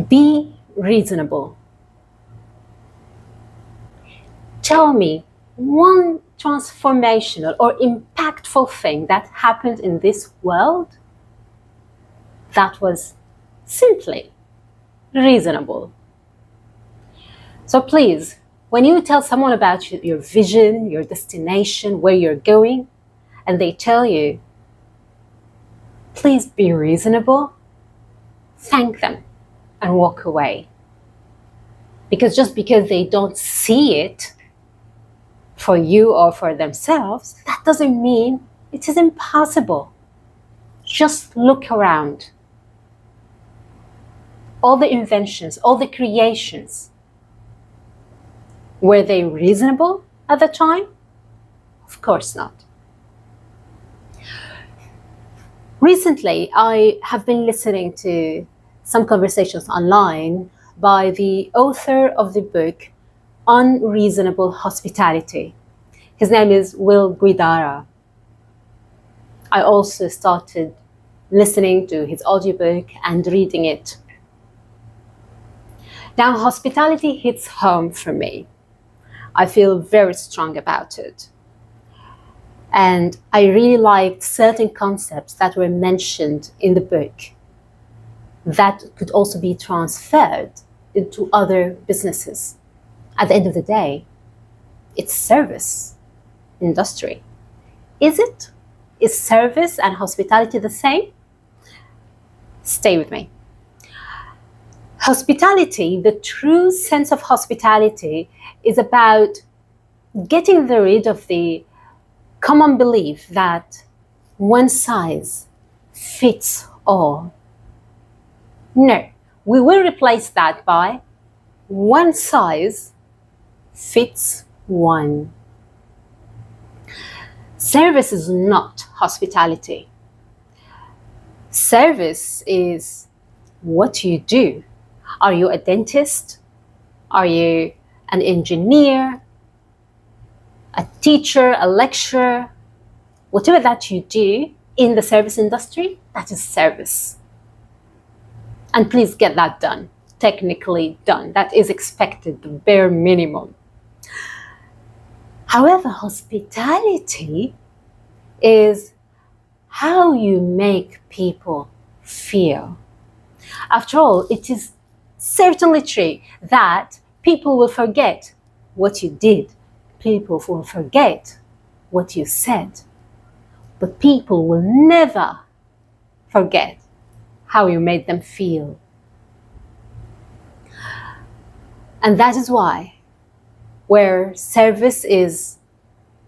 Be reasonable. Tell me one transformational or impactful thing that happened in this world that was simply reasonable. So please, when you tell someone about your vision, your destination, where you're going, and they tell you, please be reasonable, thank them and walk away. Because just because they don't see it for you or for themselves, that doesn't mean it is impossible. Just look around. All the inventions, all the creations, were they reasonable at the time? Of course not. Recently, I have been listening to some conversations online by the author of the book Unreasonable Hospitality. His name is Will Guidara. I also started listening to his audiobook and reading it. Now, hospitality hits home for me. I feel very strong about it. And I really liked certain concepts that were mentioned in the book that could also be transferred into other businesses. At the end of the day, it's service industry. Is it? Is service and hospitality the same? Stay with me. Hospitality, the true sense of hospitality, is about getting rid of the common belief that one size fits all. No, we will replace that by one size fits one. Service is not hospitality. Service is what you do. Are you a dentist? Are you an engineer? A teacher, a lecturer? Whatever that you do in the service industry, that is service. And please get that done, technically done. That is expected, the bare minimum. However, hospitality is how you make people feel. After all, it is certainly true that people will forget what you did. People will forget what you said. But people will never forget how you made them feel. And that is why, where service is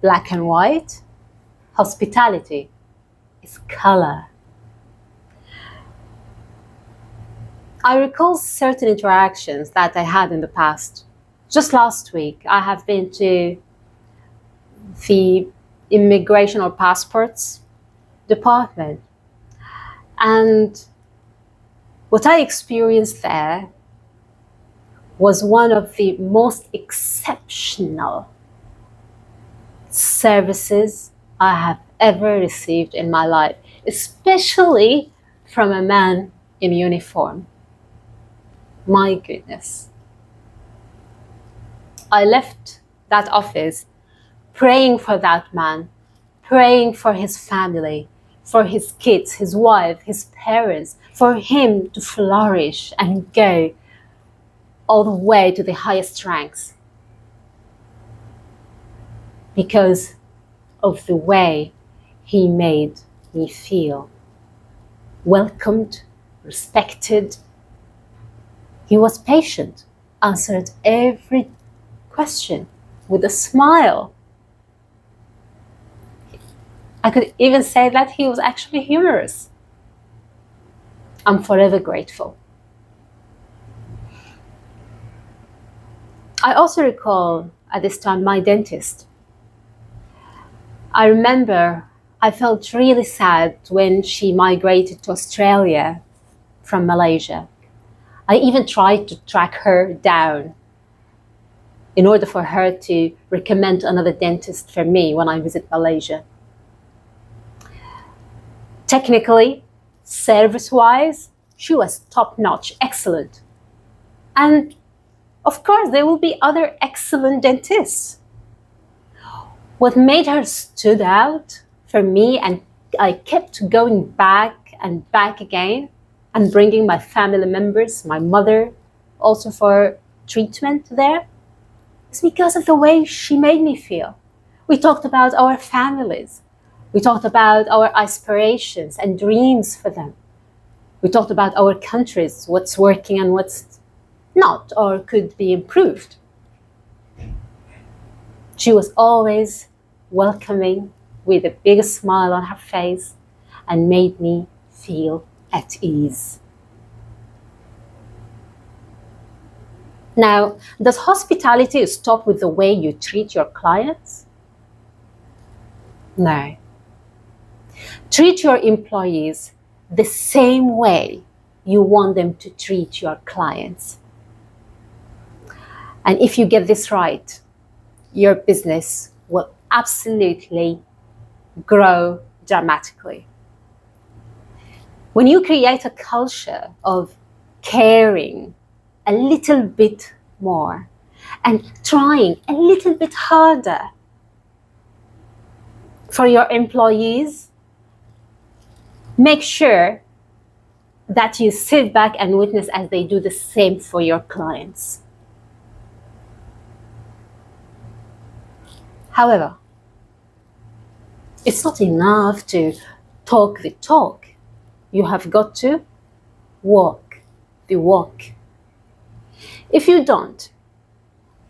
black and white, hospitality is color. I recall certain interactions that I had in the past. Just last week, I have been to the immigration or passports department. And what I experienced there was one of the most exceptional services I have ever received in my life, especially from a man in uniform. My goodness. I left that office praying for that man, praying for his family, for his kids, his wife, his parents, for him to flourish and go all the way to the highest ranks. Because of the way he made me feel. Welcomed, respected. He was patient, answered every question with a smile. I could even say that he was actually humorous. I'm forever grateful. I also recall at this time my dentist. I remember I felt really sad when she migrated to Australia from Malaysia. I even tried to track her down in order for her to recommend another dentist for me when I visit Malaysia. Technically, service-wise, she was top-notch, excellent. And of course, there will be other excellent dentists. What made her stood out for me, and I kept going back and back again and bringing my family members, my mother, also for treatment there, is because of the way she made me feel. We talked about our families. We talked about our aspirations and dreams for them. We talked about our countries, what's working and what's not, or could be improved. She was always welcoming with a big smile on her face and made me feel at ease. Now, does hospitality stop with the way you treat your clients? No. Treat your employees the same way you want them to treat your clients. And if you get this right, your business will absolutely grow dramatically. When you create a culture of caring a little bit more and trying a little bit harder for your employees, make sure that you sit back and witness as they do the same for your clients. However, it's not enough to talk the talk. You have got to walk the walk. If you don't,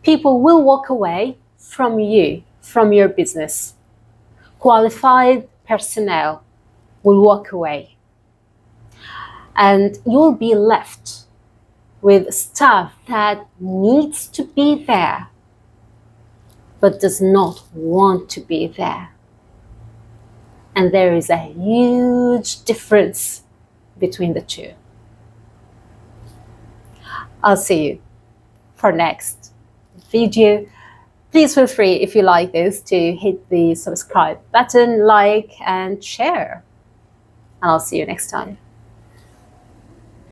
people will walk away from you, from your business. Qualified personnel will walk away. And you'll be left with staff that needs to be there, but does not want to be there. And there is a huge difference between the two. I'll see you for next video. Please feel free, if you like this, to hit the subscribe button, like, and share. And I'll see you next time.